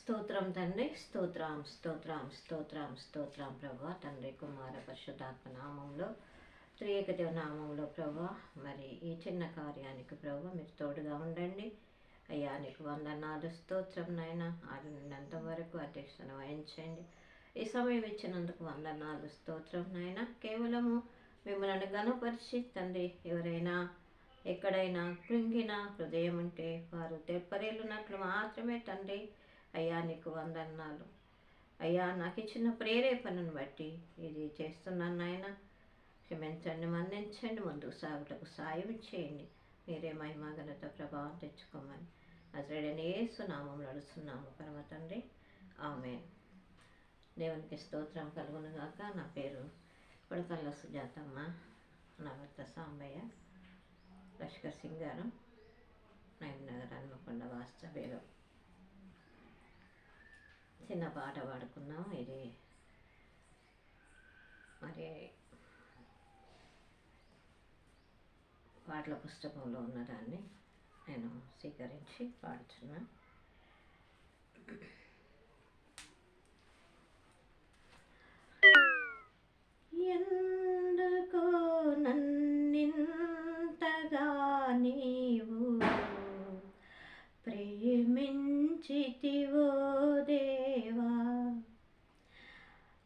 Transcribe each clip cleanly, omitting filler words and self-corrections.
స్తోత్రం తండ్రి, స్తోత్రం స్తోత్రం స్తోత్రం స్తోత్రం ప్రభా. తండ్రి కుమార పరిశుద్ధాత్మ నామంలో త్రియేకదేవ నామంలో ప్రభా, మరి ఈ చిన్న కార్యానికి ప్రభా మీరు తోడుగా ఉండండి అయ్యా. నీకు వందనాలు స్తోత్రం నాయన. ఆది నుండి వరకు అధ్యక్షతను వహించండి. ఈ సమయం ఇచ్చినందుకు వందనాలు స్తోత్రం నాయన. కేవలము మిమ్మల్ని గణపరిచి తండ్రి, ఎవరైనా ఎక్కడైనా కృంగిన హృదయం ఉంటే వారు తెప్పరేలున్నట్లు మాత్రమే తండ్రి అయ్యా నీకు వందనాలు అయ్యా. నాకు ఇచ్చిన ప్రేరేపణను బట్టి ఇది చేస్తున్నాను నాయన. క్షమించండి, మన్నించండి, ముందుకు సాగుటకు సాయం చేయండి. మీరే మహిమ ఘనత ప్రభావం తెచ్చుకోమని నజరేయుడైన యేసు నామములో నడుస్తున్నాము పరమ తండ్రి, ఆమేన్. దేవునికి స్తోత్రం కలుగును గాక. నా పేరు కొడకల్ల సుజాతమ్మ, నా భర్త సాంబయ్య, లష్కర్ సింగ్ గారు, నగర్ హన్మకొండ వాస్తవ్యులు. చిన్న పాట పాడుకున్నాం. ఇది మరి పాటల పుస్తకంలో ఉన్నదాన్ని నేను స్వీకరించి పాడుతున్నా. ఎందుకో నన్నింతగా నీవు ప్రేమించితివో దేవా,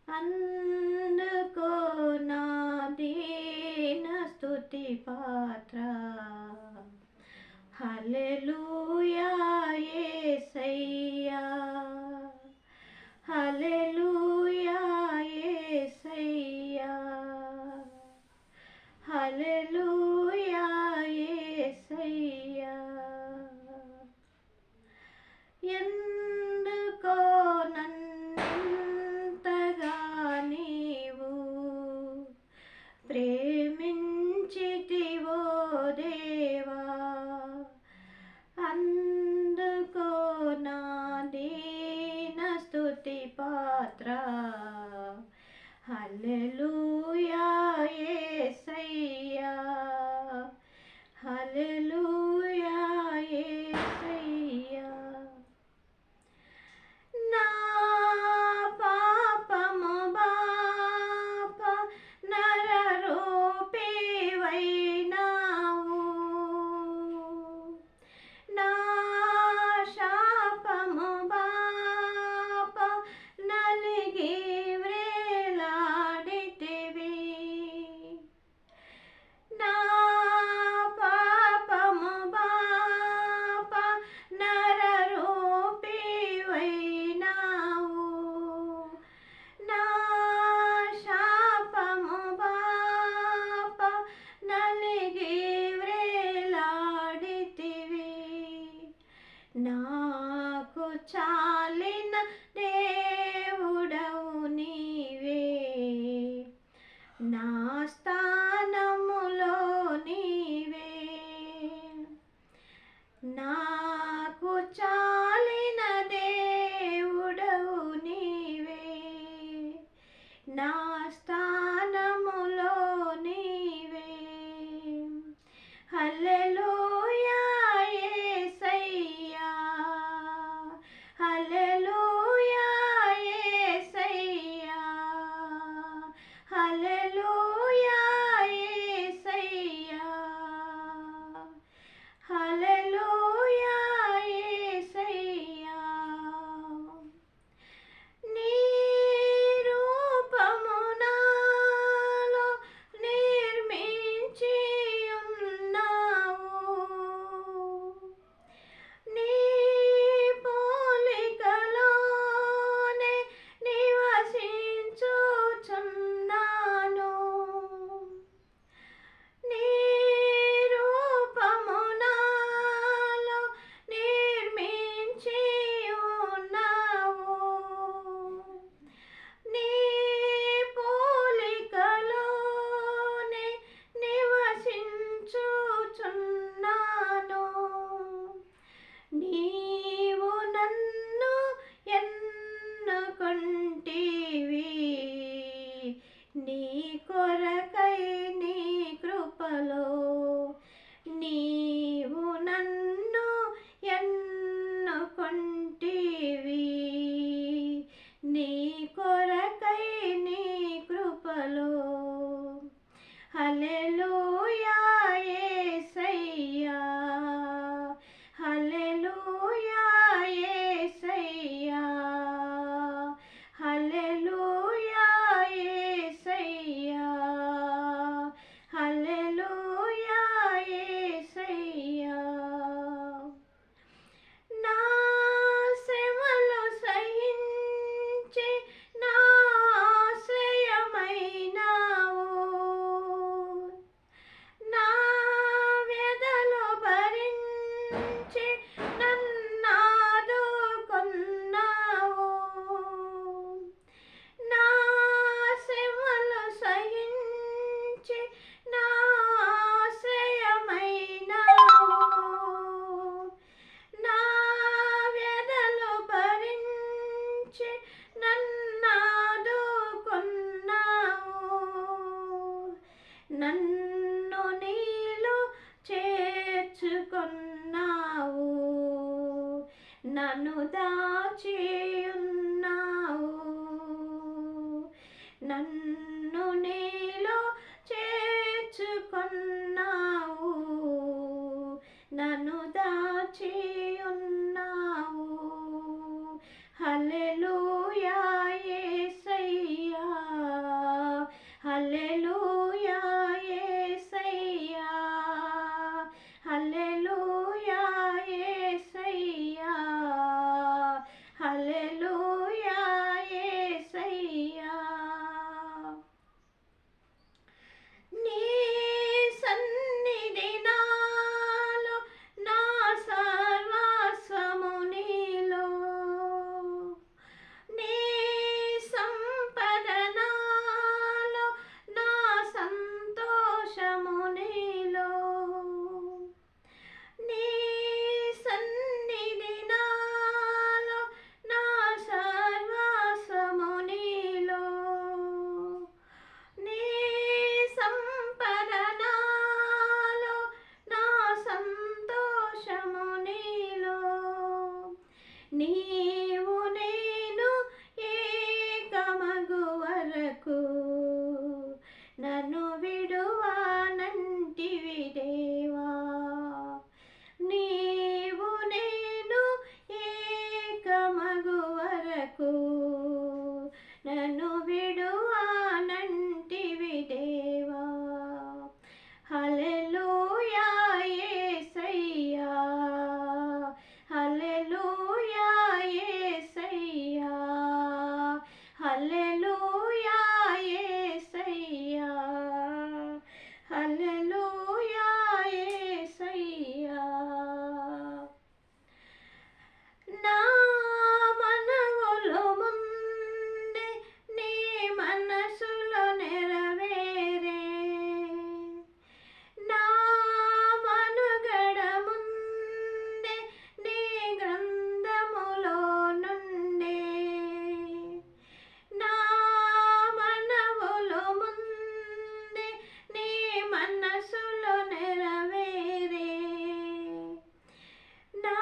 అందుకో నా దీన స్తుతి పాత్ర. హల్లెలూయా యేసయ్యా, హల్లెలూయా యేసయ్యా, హల్లెలూయా యేసయ్యా. ఎందుకో నన్నింతగా నీవు ప్రేమించితివో దేవా, అందుకో నా దీన స్తుతి పాత్ర. హల్లెలూయా యేసయ్యా, హల్లెలూయా యేసయ్యా. నా పాపము బాప నరరూపివైనావు, నా శాపము బాప నలిగి వ్రేలాడితివి. నా పాపము బాప నరరూపివైనావు, నా శాపము బాప నలిగి వ్రేలాడితివి. నాకు చాలిన దేవుడవు నీవే, నా స్థానములో నీవే. నాకు చాలిన దేవుడవు నీవే, నా స్థానములో నీవే. హల్లెలూయా యేసయ్యా, హల్లెలూయా నన్ను దాచియున్నావు, నన్ను నీలో చేర్చుకున్నావు, నన్ను దాచియున్నావు. హల్లెలూయా యేసయ్యా, హల్లెలూయా యేసయ్యా, హల్లెలూయా యేసయ్యా, హల్లెలూయా యేసయ్యా. నీ సన్నిధి నాలో, నా సర్వస్వము నీలో, నీ సంపద నాలో, నా సంతోషము నీలో, నీ సన్నిధి నాలో, నా సర్వస్వము నీలో, నీ సంపద నాలో, నా సంతోషము నీలో. నీవు నేను ఏకమగు వరకు నన్ను విడువానంటివి దేవా, నీవు నేను ఏకమగు వరకు నన్ను విడువానంటివి దేవా. హల్లెలూయా యేసయ్యా, హల్లెలూయా యేసయ్యా, హల్లెలూయా యేసయ్యా, హల్లెలూయా యేసయ్యా. నా మనవులు ముందే నీ మనసులో నెరవేరే, నా మనుగడ ముందే నీ గ్రంథములో నుండే, నా మనవులు ముందే నీ మనసులో నెరవేరే, నా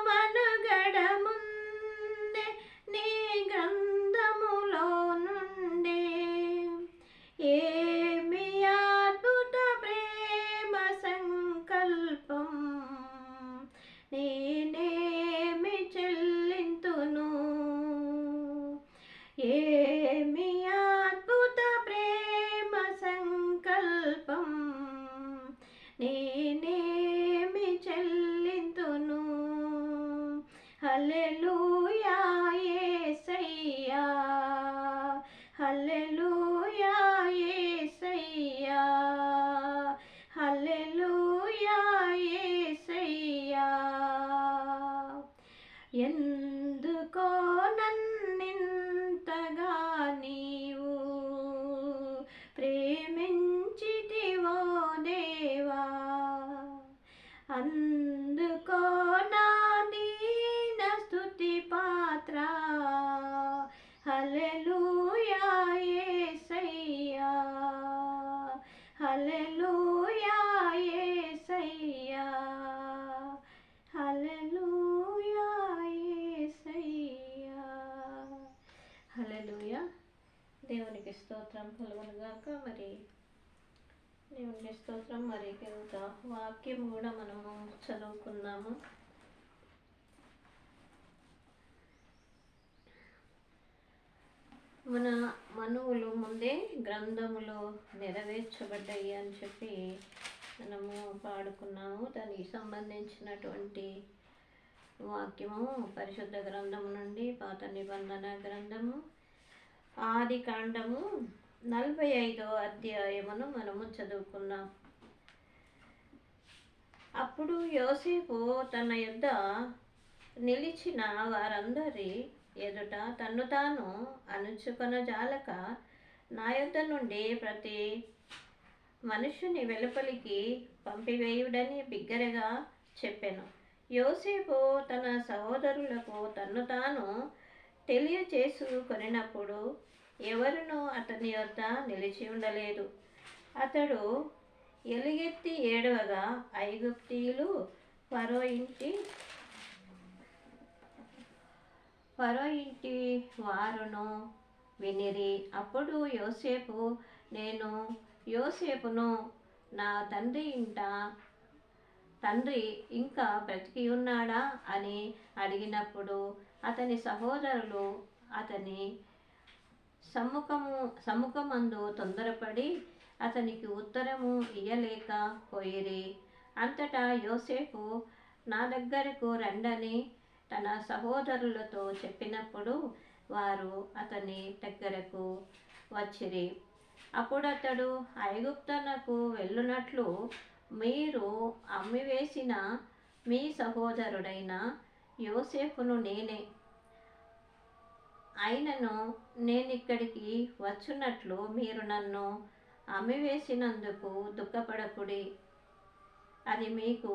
మనుగడ ముందే నీ గ్రంథములో నుండే. ఏమి అద్భుత ప్రేమ సంకల్పం, నేనేమి చెల్లింతును, ఏమి అద్భుత ప్రేమ సంకల్పం, నేనేమి చెల్లింతును. హల్లెలూయా యేసయ్యా, హల్లెలూయా యేసయ్యా, హల్లెలూయా యేసయ్యా. ఎందుకో నన్నింతగా నీవు ప్రేమించితివో దేవా, అందుకో నా దీన స్తుతి పాత్ర. హల్లెలూయా యేసయ్యా, హల్లెలూయా యేసయ్యా, హల్లెలూయా యేసయ్యా. హల్లెలూయా. దేవునికి స్తోత్రం కలుగునుగాక. మరి దేవునికి స్తోత్రం. మరి ఇంత వాక్యం కూడా మనము చదువుకున్నాము. మన మనువులు ముందే గ్రంథములో నెరవేర్చబడ్డాయి అని చెప్పి మనము పాడుకున్నాము. దానికి సంబంధించినటువంటి వాక్యము పరిశుద్ధ గ్రంథము నుండి పాత నిబంధన గ్రంథము ఆది కాండము 45వ అధ్యాయమును మనము చదువుకున్నాం. అప్పుడు యోసేపు తన యొద్ద నిలిచిన వారందరి ఎదుట తన్ను తాను అణుచుకొనజాలక, నా యొద్ద నుండి ప్రతి మనుషుని వెలుపలికి పంపివేయుడని బిగ్గరగా చెప్పెను. యోసేపు తన సహోదరులకు తన్ను తాను తెలియచేసుకొనినప్పుడు ఎవరునూ అతని యొద్ద నిలిచి ఉండలేదు. అతడు ఎలుగెత్తి ఏడవగా ఐగుప్తీయులు ఫరో ఇంటి ఫరో ఇంటి వారును వినిరి. అప్పుడు యోసేపు, నేను యోసేపును, నా తండ్రి ఇంకా బ్రతికి ఉన్నాడా అని అడిగినప్పుడు అతని సహోదరులు అతని సముఖమందు తొందరపడి అతనికి ఉత్తరము ఇయ్యలేక పోయిరి. అంతటా యోసేపు, నా దగ్గరకు రండని తన సహోదరులతో చెప్పినప్పుడు వారు అతని దగ్గరకు వచ్చిరి. అప్పుడతడు, ఐగుప్తునకు వెళ్ళునట్లు మీరు అమ్మివేసిన మీ సహోదరుడైన యోసేపును నేనే. అయినను నేనిక్కడికి వచ్చున్నట్లు మీరు నన్ను అమ్మివేసినందుకు దుఃఖపడకుడి. అది మీకు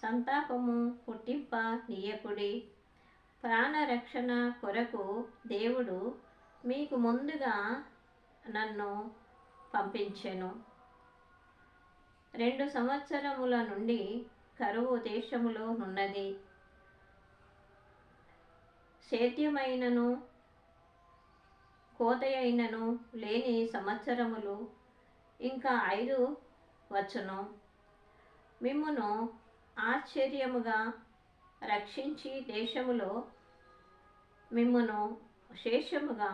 సంతాపము పుట్టింప నీయకుడి. ప్రాణరక్షణ కొరకు దేవుడు మీకు ముందుగా నన్ను పంపించెను. 2 సంవత్సరముల నుండి కరువు దేశములో నున్నది. సేద్యమైనను కోతయైనను లేని సంవత్సరములు ఇంకా 5 వచ్చును. మిమ్మును ఆశ్చర్యముగా రక్షించి దేశములో మిమ్మును శేషముగా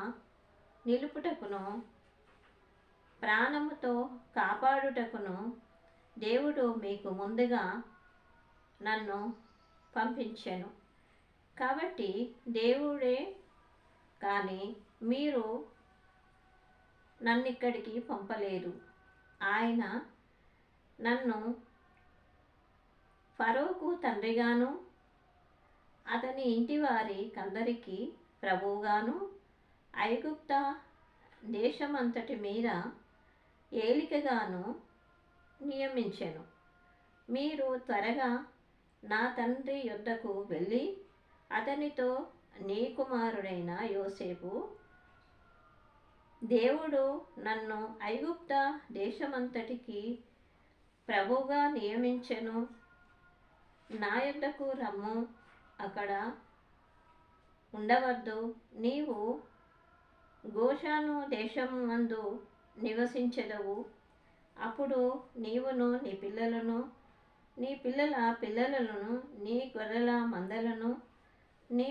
నిలుపుటకును ప్రాణముతో కాపాడుటకును దేవుడు మీకు ముందుగా నన్ను పంపించెను. కాబట్టి దేవుడే కానీ మీరు నన్నిక్కడికి పంపలేదు. ఆయన నన్ను ఫరోకు తండ్రిగాను అతని ఇంటివారి కందరికి ప్రభువుగాను ఐగుప్త దేశమంతటి మీద ఏలికగాను నియమించెను. మీరు త్వరగా నా తండ్రి యొద్దకు వెళ్ళి అతనితో, నీ కుమారుడైన యోసేపు దేవుడు నన్ను ఐగుప్త దేశమంతటికి ప్రభువుగా నియమించెను, నా యొద్దకు రమ్ము, అక్కడ ఉండవద్దు. నీవు గోషాను దేశమందు నివసించెదవు. అప్పుడు నీవును నీ పిల్లలను, నీ పిల్లల పిల్లలను, నీ గొర్రెల మందలను, నీ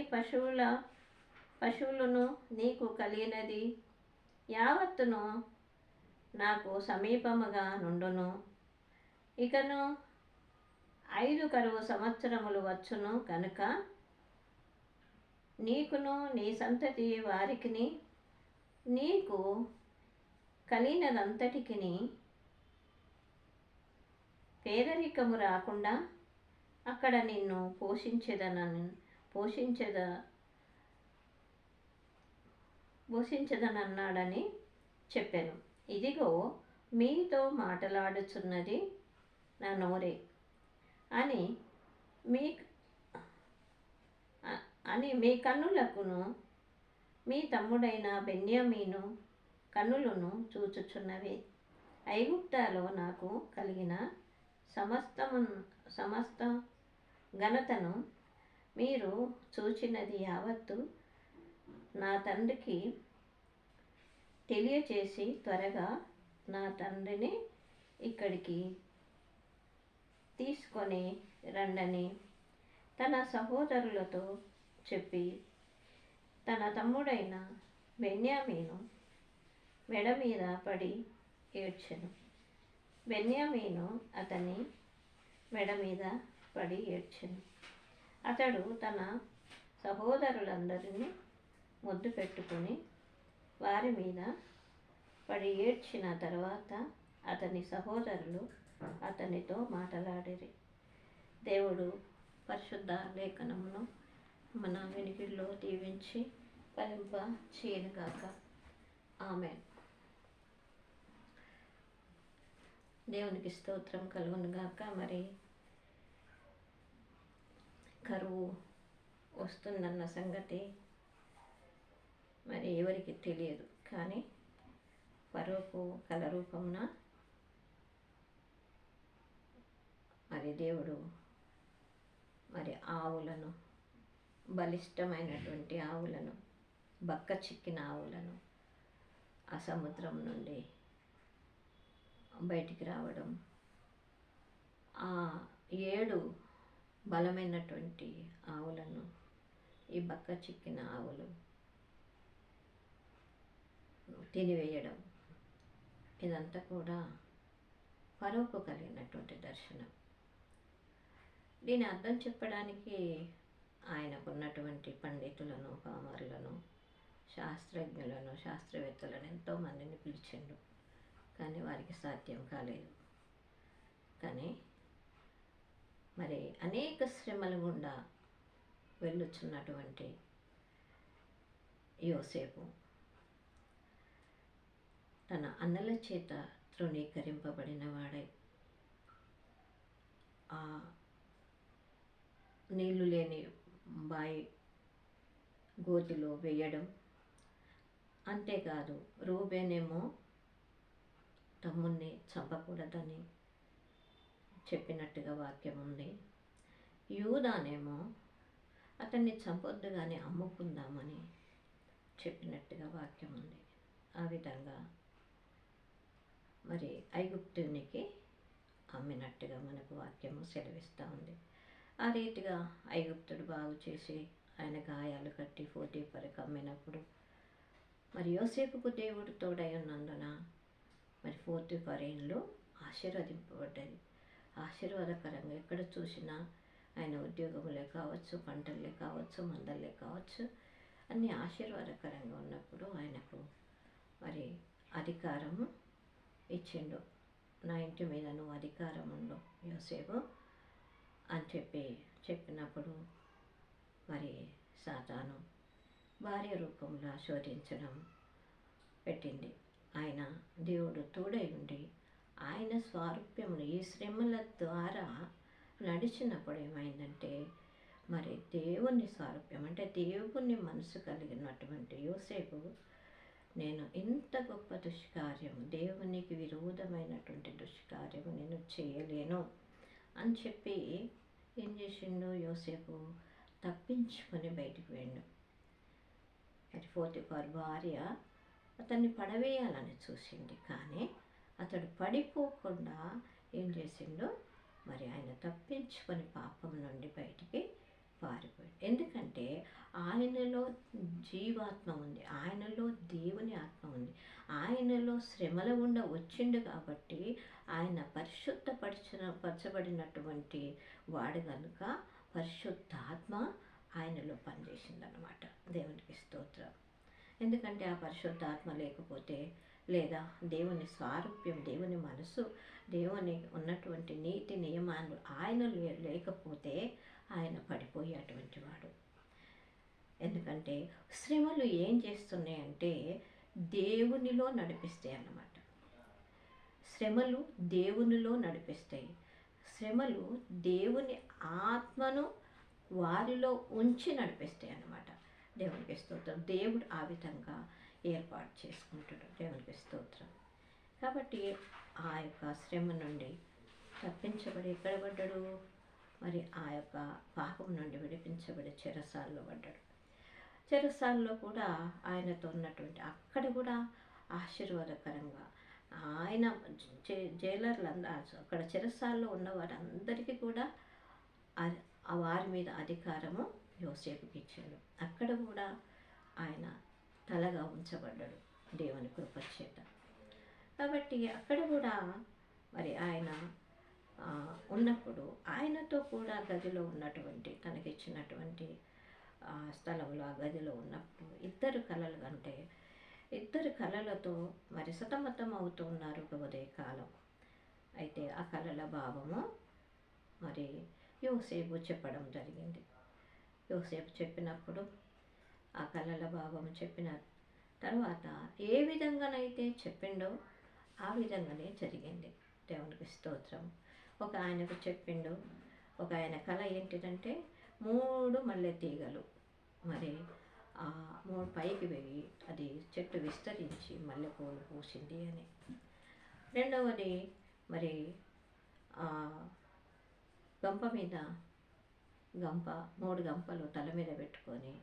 పశువులను, నీకు కలిగినది యావత్తును నాకు సమీపముగా నుండును. ఇకను 5 కరువు సంవత్సరములు వచ్చును కనుక నీకును నీ సంతతి వారికిని నీకు కలిగినదంతటికిని పేదరికము రాకుండా అక్కడ నిన్ను పోషించదనన్నాడని చెప్పాను. ఇదిగో మీతో మాట్లాడుచున్నది నా నోరే అని మీ కన్నులకును మీ తమ్ముడైన బెన్యామీను కన్నులను చూచుచున్నవి. ఐగుప్తులో నాకు కలిగిన సమస్త ఘనతను మీరు చూచినది యావత్తు నా తండ్రికి తెలియచేసి త్వరగా నా తండ్రిని ఇక్కడికి తీసుకొని రండని తన సహోదరులతో చెప్పి తన తమ్ముడైన బెన్యామీను మెడ మీద పడి ఏడ్చెను. బెన్యామీను అతని మెడ మీద పడి ఏడ్చెను. అతడు తన సహోదరులందరినీ ముద్దు పెట్టుకుని వారి మీద పడి ఏడ్చిన తర్వాత అతని సహోదరులు అతనితో మాట్లాడిరి. దేవుడు పరిశుద్ధ లేఖనమును మన వెనుకల్లో దీవించి ఫలింప చేయనుగాక. ఆమేన్. దేవునికి స్తోత్రం కలుగునుగాక. మరి కరువు వస్తుందన్న సంగతి మరి ఎవరికి తెలియదు. కానీ ఫరోకు కల రూపమున మరి దేవుడు మరి ఆవులను బలిష్టమైనటువంటి ఆవులను, బక్క చిక్కిన ఆవులను ఆ సముద్రం నుండి బయటికి రావడం, ఆ 7 బలమైనటువంటి ఆవులను ఈ బక్క చిక్కిన ఆవులు తినివేయడం, ఇదంతా కూడా ఫరోకు కలిగినటువంటి దర్శనం. దీని అర్థం చెప్పడానికి ఆయనకున్నటువంటి పండితులను, పామరులను, శాస్త్రజ్ఞులను, శాస్త్రవేత్తలను ఎంతోమందిని పిలిచిండు, కానీ వారికి సాధ్యం కాలేదు. కానీ మరి అనేక శ్రమల గుండా వెళ్ళుచున్నటువంటి యోసేపు తన అన్నల చేత తృణీకరింపబడిన వాడై ఆ నీళ్లు లేని బాయి గోతిలో వేయడం. అంతేకాదు, రూబేనేమో తమ్ముణ్ణి చంపకూడదని చెప్పినట్టుగా వాక్యం ఉంది. యూదానేమో అతన్ని చంపొద్దు కానీ అమ్ముకుందామని చెప్పినట్టుగా వాక్యం ఉంది. ఆ విధంగా మరి ఐగుప్తునికి అమ్మినట్టుగా మనకు వాక్యము సెలవిస్తూ ఉంది. ఆ రీతిగా ఐగుప్తుడు బాగు చేసి ఆయన గాయాలు కట్టి పోతీఫరుకు అమ్మినప్పుడు మరి యోసేపుకు దేవుడు తోడై ఉన్నందున మరి పోతీఫరు ఇల్లు ఆశీర్వదింపబడ్డది. ఆశీర్వాదకరంగా ఎక్కడ చూసినా ఆయన ఉద్యోగములే కావచ్చు, పంటలే కావచ్చు, మందలే కావచ్చు, అన్నీ ఆశీర్వాదకరంగా ఉన్నప్పుడు ఆయనకు మరి అధికారము ఇచ్చిండు. నా ఇంటి మీద నువ్వు అధికారం ఉండు యోసేపు అని చెప్పినప్పుడు మరి సాతాను భార్య రూపంలో శోధించడం పెట్టింది. ఆయన దేవుడు తోడై ఉండి ఆయన స్వారూప్యమును ఈ శ్రమల ద్వారా నడిచినప్పుడు ఏమైందంటే మరి దేవుని స్వారూప్యం అంటే దేవుని మనసు కలిగినటువంటి యోసేపు నేను ఇంత గొప్ప దుష్కార్యము, దేవునికి విరోధమైనటువంటి దుష్కార్యము నేను చేయలేను అని చెప్పి ఏం చేసిండు యోసేపు? తప్పించుకొని బయటికి వెళ్ళాడు. అది పోతీఫరు భార్య అతన్ని పడవేయాలని చూసింది, కానీ అతడు పడిపోకుండా ఏం చేసిండో మరి ఆయన తప్పించుకొని పాపం నుండి బయటికి పారిపోయాడు. ఎందుకంటే ఆయనలో జీవాత్మ ఉంది, ఆయనలో దేవుని ఆత్మ ఉంది, ఆయనలో శ్రమల గుండా వచ్చిండు కాబట్టి ఆయన పరచబడినటువంటి వాడు కనుక పరిశుద్ధాత్మ ఆయనలో పనిచేసిందనమాట. దేవునికి స్తోత్రం. ఎందుకంటే ఆ పరిశుద్ధాత్మ లేకపోతే, లేదా దేవుని స్వారూప్యం, దేవుని మనసు, దేవుని ఉన్నటువంటి నీతి నియమాలు ఆయన లేకపోతే ఆయన పడిపోయేటువంటి వాడు. ఎందుకంటే శ్రమలు ఏం చేస్తున్నాయంటే దేవునిలో నడిపిస్తాయి అన్నమాట. శ్రమలు దేవునిలో నడిపిస్తాయి. శ్రమలు దేవుని ఆత్మను వారిలో ఉంచి నడిపిస్తాయి అన్నమాట. దేవునికి స్తోత్రం. దేవుడు ఆ విధంగా ఏర్పాటు చేసుకుంటాడు. దేవునికి స్తోత్రం. కాబట్టి ఆ యొక్క శ్రమ నుండి తప్పించబడి ఎక్కడ పడ్డాడు? మరి ఆ యొక్క పాపం నుండి విడిపించబడి చెరసాల్లో పడ్డాడు. చెరసాల్లో కూడా ఆయనతో ఉన్నటువంటి అక్కడ కూడా ఆశీర్వాదకరంగా ఆయన జైలర్లందరూ అక్కడ చెరసాల్లో ఉన్న వారందరికీ కూడా వారి మీద అధికారము యోసేపుకి ఇచ్చాడు. అక్కడ కూడా ఆయన తలగా ఉంచబడ్డాడు దేవుని కృపచేత. కాబట్టి అక్కడ కూడా మరి ఆయన ఉన్నప్పుడు ఆయనతో కూడా గదిలో ఉన్నటువంటి తనకిచ్చినటువంటి స్థలంలో ఆ గదిలో ఉన్నప్పుడు ఇద్దరు కళలు కంటే ఇద్దరు కళలతో మరి సతమతం అవుతూ ఉన్నారు ఒక ఉదయకాలం. అయితే ఆ కళల భావము మరి యోసేపు చెప్పడం జరిగింది. యోసేపు చెప్పినప్పుడు ఆ కళల భావము చెప్పిన తర్వాత ఏ విధంగానైతే చెప్పిండో ఆ విధంగానే జరిగింది. దేవునికి స్తోత్రం. ఒక ఆయనకు చెప్పిండు. ఒక ఆయన కళ ఏంటిదంటే 3 మల్లె తీగలు మరి 3 పైకి వెళ్ళి అది చెట్టు విస్తరించి మల్లెపూలు పూసింది అని. రెండవది మరి గంప మీద గంప 3 గంపలు తల మీద పెట్టుకొని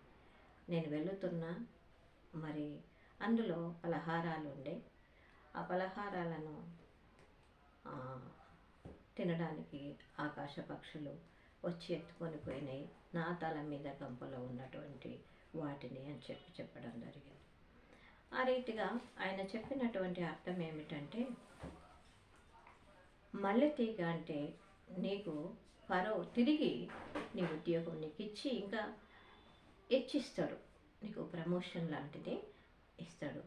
నేను వెళుతున్నా. మరి అందులో పలహారాలు ఉండే. ఆ పలహారాలను తినడానికి ఆకాశ పక్షులు వచ్చి ఎత్తుకొని పోయినాయి, నా తల మీద గంపలో ఉన్నటువంటి వాటిని అని చెప్పడం జరిగింది. ఆ రీతిగా ఆయన చెప్పినటువంటి అర్థం ఏమిటంటే, మల్లెతీగ అంటే నీకు ఫరో తిరిగి నీ ఉద్యోగం నీకు ఇచ్చి ఇంకా హెచ్చిస్తాడు, నీకు ప్రమోషన్ లాంటిది ఇస్తాడు.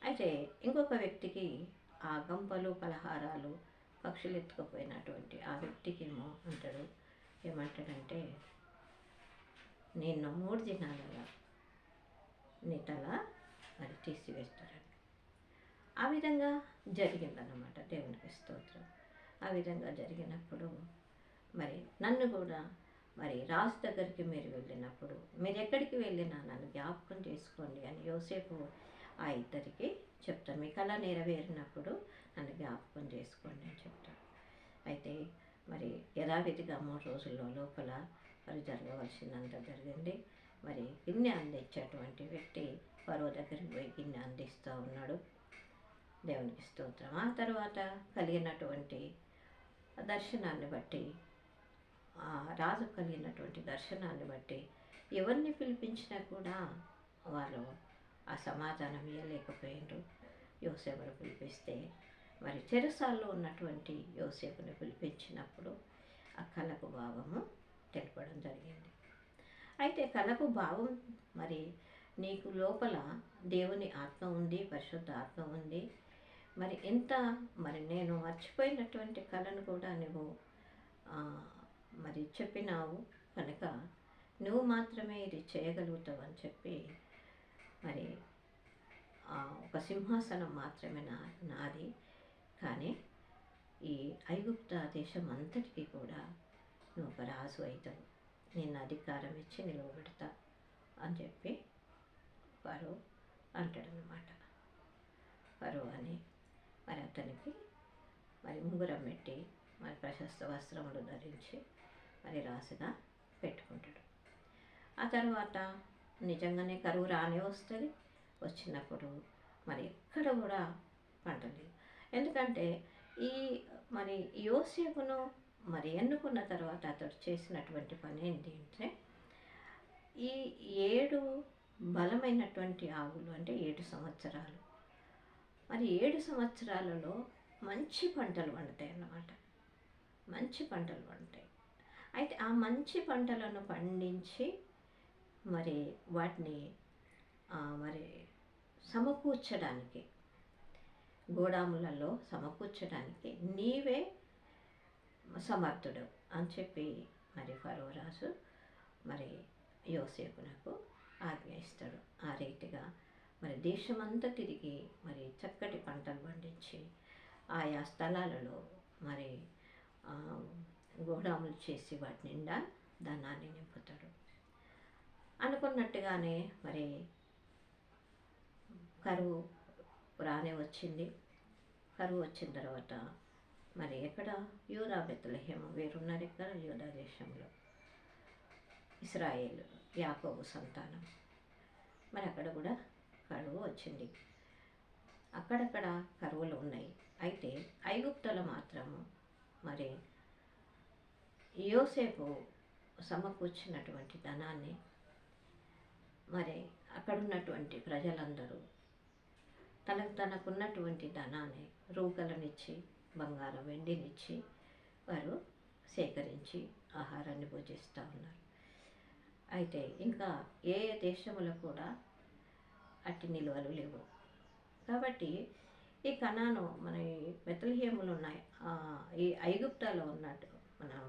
అయితే ఇంకొక వ్యక్తికి ఆ గంపలు పలహారాలు పక్షులు ఎత్తుకుపోయినటువంటి ఆ వ్యక్తికి ఏమో అంటాడు, ఏమంటాడంటే, నేను 3 దినాలలో నీ తల అది తీసివేస్తాడని. ఆ విధంగా జరిగిందన్నమాట. దేవునికి స్తోత్రం. ఆ విధంగా జరిగినప్పుడు మరి నన్ను కూడా మరి రాజు దగ్గరికి మీరు వెళ్ళినప్పుడు, మీరు ఎక్కడికి వెళ్ళినా నన్ను జ్ఞాపకం చేసుకోండి అని యోసేపు ఆ ఇద్దరికి చెప్తాను. మీ కళ నెరవేరినప్పుడు నన్ను జ్ఞాపకం చేసుకోండి అని చెప్తాడు. అయితే మరి యథావిధిగా 3 రోజుల్లో లోపల మరి జరగవలసినంత జరిగింది. మరి గిన్నె అందించేటువంటి వ్యక్తి ఫరో దగ్గరికి పోయి గిన్నె అందిస్తూ ఉన్నాడు. దేవునికి స్తోత్రం. ఆ తర్వాత కలిగినటువంటి దర్శనాన్ని బట్టి, రాజు కలిగినటువంటి దర్శనాన్ని బట్టి ఎవరిని పిలిపించినా కూడా వాళ్ళు ఆ సమాధానం ఇవ్వలేకపోయిండ్రు. యోసేపును పిలిపిస్తే మరి చెరసాల్లో ఉన్నటువంటి యోసేపుని పిలిపించినప్పుడు ఆ కళకు భావము తెలపడం జరిగింది. అయితే కళకు భావం మరి నీకు లోపల దేవుని ఆత్మ ఉంది, పరిశుద్ధ ఆత్మ ఉంది. మరి ఎంత మరి నేను మర్చిపోయినటువంటి కళను కూడా నువ్వు మరి చెప్పినావు కనుక నువ్వు మాత్రమే ఇది చేయగలుగుతావు అని చెప్పి, మరి ఒక సింహాసనం మాత్రమే నాది, కానీ ఈ ఐగుప్త దేశం అంతటికీ కూడా నువ్వు ఒక రాజు అవుతావు, నేను అధికారం ఇచ్చి నిలవబెడతా అని చెప్పి ఫరో అంటాడనమాట. ఫరో అని మరి అతనికి మరి ఉంగరం పెట్టి మరి ప్రశస్త వస్త్రములు ధరించి మరి రాజుగా పెట్టుకుంటాడు. ఆ తర్వాత నిజంగానే కరువు రానే వస్తుంది. వచ్చినప్పుడు మరి ఎక్కడ కూడా పంట లేదు. ఎందుకంటే ఈ మరి యోసేపును మరి ఎన్నుకున్న తర్వాత అతడు చేసినటువంటి పని ఏంటి అంటే, ఈ 7 బలమైనటువంటి ఆవులు అంటే 7 సంవత్సరాలు, మరి 7 సంవత్సరాలలో మంచి పంటలు పండుతాయి అన్నమాట. మంచి పంటలు పండుతాయి. అయితే ఆ మంచి పంటలను పండించి మరి వాటిని మరి సమకూర్చడానికి, గోడాములలో సమకూర్చడానికి నీవే సమర్థుడు అని చెప్పి మరి ఫరో రాజు మరి యోసేపునకు ఆజ్ఞ ఇస్తాడు. ఆ రీతిగా మరి దేశమంతా తిరిగి మరి చక్కటి పంటలు పండించి ఆయా స్థలాలలో మరి గోడాములు చేసి వాటి నిండా ధనాన్ని నింపుతాడు. అనుకున్నట్టుగానే మరి కరువు రానే వచ్చింది. కరువు వచ్చిన తర్వాత మరి ఎక్కడ యూదా బెత్లెహేము వేరున్నారు. ఇక్కడ యూదా దేశంలో ఇశ్రాయేలు యాకోబు సంతానం, మరి అక్కడ కూడా కరువు వచ్చింది. అక్కడక్కడ కరువులు ఉన్నాయి. అయితే ఐగుప్తులో మాత్రము మరి యోసేపు సమకూర్చినటువంటి ధనాన్ని మరి అక్కడున్నటువంటి ప్రజలందరూ తనకున్నటువంటి ధనాన్ని, రూకలనిచ్చి బంగారం వెండినిచ్చి వారు సేకరించి ఆహారాన్ని భుజిస్తూ ఉన్నారు. అయితే ఇంకా ఏ దేశంలో కూడా అట్టి నిల్వలు లేవు. కాబట్టి ఈ కనాను మన బెత్లెహేములు ఉన్నాయి, ఈ ఐగుప్తులో ఉన్నట్టు మనం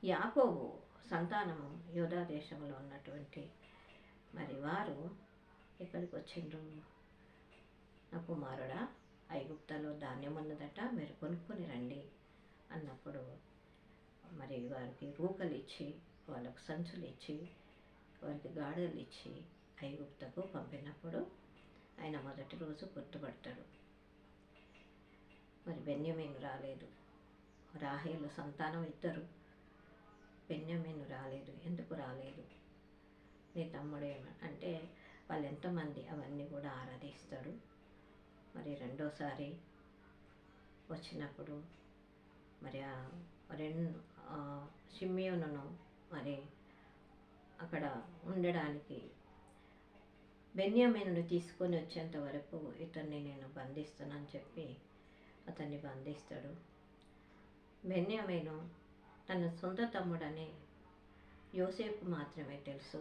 యాకోబు సంతానము యూదా దేశంలో ఉన్నటువంటి మరి వారు ఎక్కడికి వచ్చిండ్రు, నా కుమారుడా ఐగుప్తులో ధాన్యం ఉన్నదట, మీరు కొనుక్కొని రండి అన్నప్పుడు మరి వారికి రూకలు ఇచ్చి, వాళ్ళకు సంచులు ఇచ్చి, వారికి గాడిదలు ఇచ్చి ఐగుప్తుకు పంపినప్పుడు ఆయన మొదటి రోజు గుర్తుపడతాడు. మరి బెన్యామీను రాలేదు. రాహేలు సంతానం ఇద్దరు బెన్యామీను రాలేదు, ఎందుకు రాలేదు, నీ తమ్ముడు అంటే వాళ్ళు ఎంతమంది అవన్నీ కూడా ఆరాధిస్తాడు. మరి రెండోసారి వచ్చినప్పుడు మరి షిమ్యోనును మరి అక్కడ ఉండడానికి బెన్యామీనును తీసుకొని వచ్చేంత వరకు ఇతన్ని నేను బంధిస్తానని చెప్పి అతన్ని బంధిస్తాడు. బెన్యామీను తన సొంత తమ్ముడని యోసేపు మాత్రమే తెలుసు.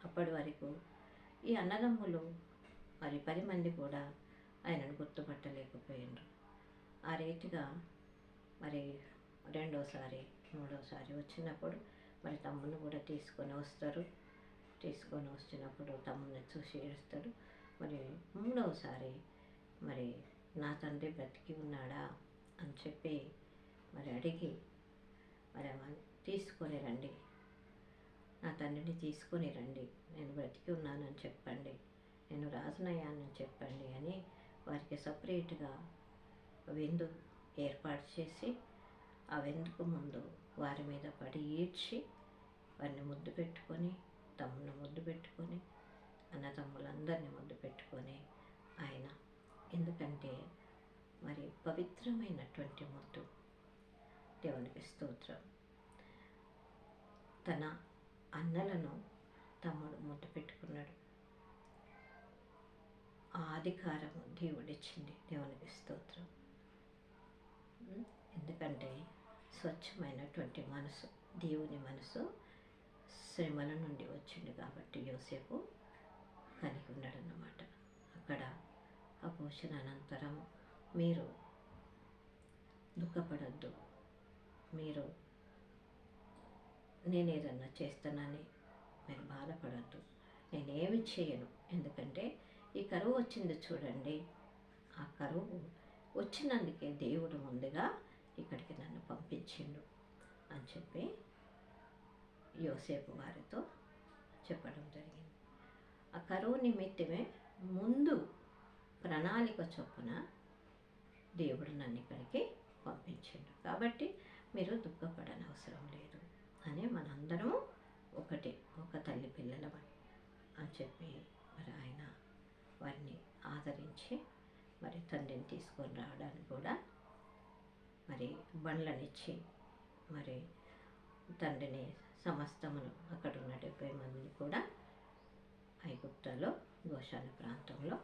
అప్పటి వరకు ఈ అన్నదమ్ములు మరి 10 మంది కూడా ఆయనను గుర్తుపట్టలేకపోయినారు. ఆ రీతిగా మరి రెండోసారి మూడోసారి వచ్చినప్పుడు మరి తమ్ముని కూడా తీసుకొని వస్తారు. తీసుకొని వచ్చినప్పుడు తమ్ముని చూసి ఏడుస్తాడు. మరి మూడవసారి మరి నా తండ్రి బ్రతికి ఉన్నాడా అని చెప్పి మరి అడిగి మరి తీసుకొని రండి, నా తండ్రిని తీసుకొని రండి, నేను బ్రతికి ఉన్నానని చెప్పండి, నేను రాజునయ్యానని చెప్పండి అని వారికి సపరేట్గా విందు ఏర్పాటు చేసి ఆ విందుకు ముందు వారి మీద పడి ఈడ్చి వారిని ముద్దు పెట్టుకొని, తమ్ముని ముద్దు పెట్టుకొని, అన్నతమ్ములందరినీ ముద్దు పెట్టుకొని ఆయన, ఎందుకంటే మరి పవిత్రమైనటువంటి ముద్దు, దేవునికి స్తోత్రం. తన అన్నలను తమ్ముడు ముద్దు పెట్టుకున్నాడు. ఆ అధికారము దేవుడిచ్చింది, దేవునికి స్తోత్రం. ఎందుకంటే స్వచ్ఛమైనటువంటి మనసు, దేవుని మనసు శ్రమల నుండి వచ్చింది కాబట్టి యోసేపు కలిగి ఉన్నాడు అన్నమాట. అక్కడ ఆ పోషణ అనంతరం మీరు దుఃఖపడద్దు, మీరు నేను ఏదన్నా చేస్తానని మీరు బాధపడద్దు, నేనేమి చేయను, ఎందుకంటే ఈ కరువు వచ్చింది చూడండి, ఆ కరువు వచ్చినందుకే దేవుడు ముందుగా ఇక్కడికి నన్ను పంపించిండు అని చెప్పి యోసేపు వారితో చెప్పడం జరిగింది. ఆ కరువు నిమిత్తమే ముందు ప్రణాళిక చొప్పున దేవుడు నన్ను ఇక్కడికి పంపించిండు, కాబట్టి మీరు దుఃఖపడని అవసరం లేదు అని మనందరం ఒకటే, ఒక తల్లి పిల్లలమని అని చెప్పి మరి ఆయన వారిని ఆదరించి మరి తండ్రిని తీసుకొని రావడానికి కూడా మరి బండ్లనిచ్చి మరి తండ్రిని సమస్తమును అక్కడ ఉన్న 70 మందిని కూడా ఐగుప్తులో గోషాను ప్రాంతంలో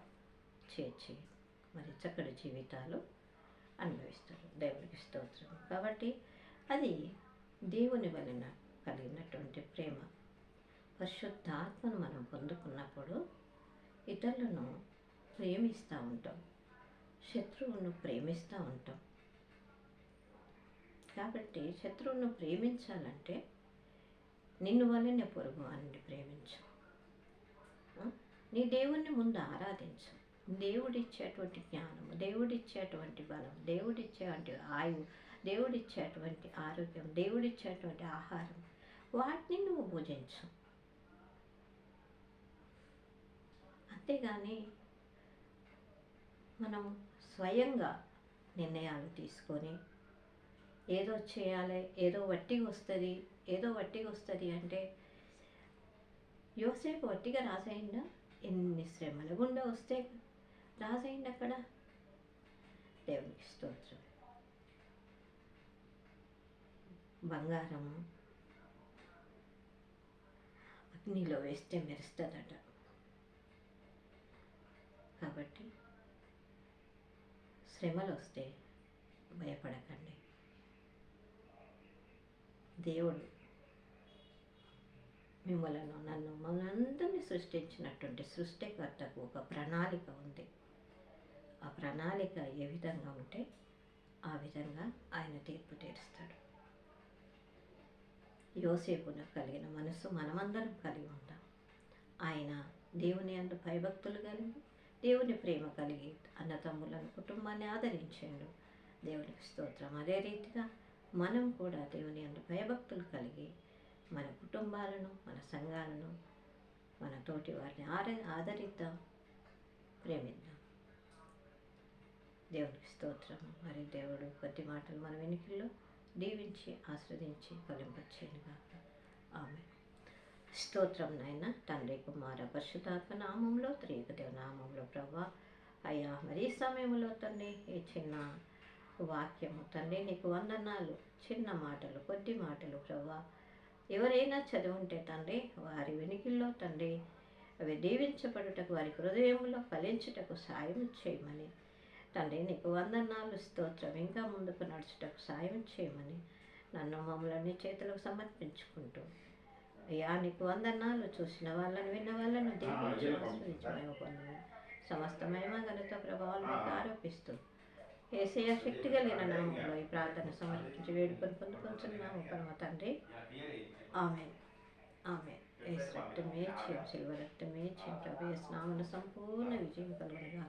చేర్చి మరి చక్కటి జీవితాలు అనుభవిస్తారు. దేవుడికి స్తోత్రం. కాబట్టి అది దేవుని వలన కలిగినటువంటి ప్రేమ. పరిశుద్ధాత్మను మనం పొందుకున్నప్పుడు ఇతరులను ప్రేమిస్తూ ఉంటాం, శత్రువును ప్రేమిస్తూ ఉంటాం. కాబట్టి శత్రువును ప్రేమించాలంటే నిన్ను వల్లనే పొరుగు వారిని ప్రేమించు, నీ దేవుణ్ణి ముందు ఆరాధించు. దేవుడిచ్చేటువంటి జ్ఞానము, దేవుడిచ్చేటువంటి బలం, దేవుడిచ్చేటువంటి ఆయువు, దేవుడిచ్చేటువంటి ఆరోగ్యం, దేవుడిచ్చేటువంటి ఆహారం, వాటిని నువ్వు భుజించు. అంతేగాని మనం స్వయంగా నిర్ణయాలు తీసుకొని ఏదో చేయాలి, ఏదో వట్టిగా వస్తుంది అంటే యోసేపు వట్టిగా రాజైందా? ఎన్ని శ్రమల గుండా వస్తే రాజైంది అక్కడ. దేవునికి స్తోత్రం. బంగారము అగ్నిలో వేస్తే మెరుస్తుందట. కాబట్టి శ్రమలు వస్తే భయపడకండి. దేవుడు మిమ్మలను నన్ను మనందరినీ సృష్టించినటువంటి సృష్టికర్తకు ఒక ప్రణాళిక ఉంది. ఆ ప్రణాళిక ఏ విధంగా ఉంటే ఆ విధంగా ఆయన తీర్పు తీరుస్తాడు. యోసేపునకు కలిగిన మనసు మనమందరం కలిగి ఉంటాం. ఆయన దేవుని యందు భయభక్తులు కలిగి, దేవుని ప్రేమ కలిగి అన్నతమ్ములను, కుటుంబాన్ని ఆదరించాడు. దేవునికి స్తోత్రం. అదే రీతిగా మనం కూడా దేవుని యందు భయభక్తులు కలిగి మన కుటుంబాలను, మన సంఘాలను, మన తోటి వారిని ఆదరిద్దాం, ప్రేమిద్దాం. దేవునికి స్తోత్రం. మరి దేవుడు కొద్ది మాటలు మన వెనుకల్లో దీవించి ఆస్వాదించి ఫలింపచేయునుగాక. ఆమె. స్తోత్రం నాయన తండ్రి కుమార పరిశుద్ధాత్మ నామంలో త్రియేక నామంలో ప్రభా అయ్యా మరి ఈ సమయంలో తండ్రి ఈ చిన్న వాక్యము తండ్రి నీకు వందనాలు. చిన్న మాటలు కొద్ది మాటలు ప్రభా ఎవరైనా చదివుంటే తండ్రి వారి వెనుకల్లో తండ్రి అవి దీవించబడుటకు వారి హృదయంలో ఫలించుటకు సాయం చేయమని తండ్రి నీకు వందనాలు స్తోత్రం. ఇంకా ముందుకు నడుచుటకు సాయం చేయమని నన్ను మమ్మల్ని చేతులకు సమర్పించుకుంటూ అయ్యా నీకు వందనాలు. చూసిన వాళ్ళని విన్న వాళ్ళను దీవించి ఆశ్రయించమని సమస్తమేమ ఘనత ప్రభావాలు మీకు ఆరోపిస్తూ ఏసయ్య శక్తి కలిగిన నామంలో ఈ ప్రార్థన సమర్పించి వేడుకొని పొందుకుంటున్నాము పరమ తండ్రి. ఆమె ఆమె ఏసు రక్తమే చేయం సిల్వ రక్తమే చేయం ప్రభు యేసు నామమున సంపూర్ణ విజయం కలుగునుగా.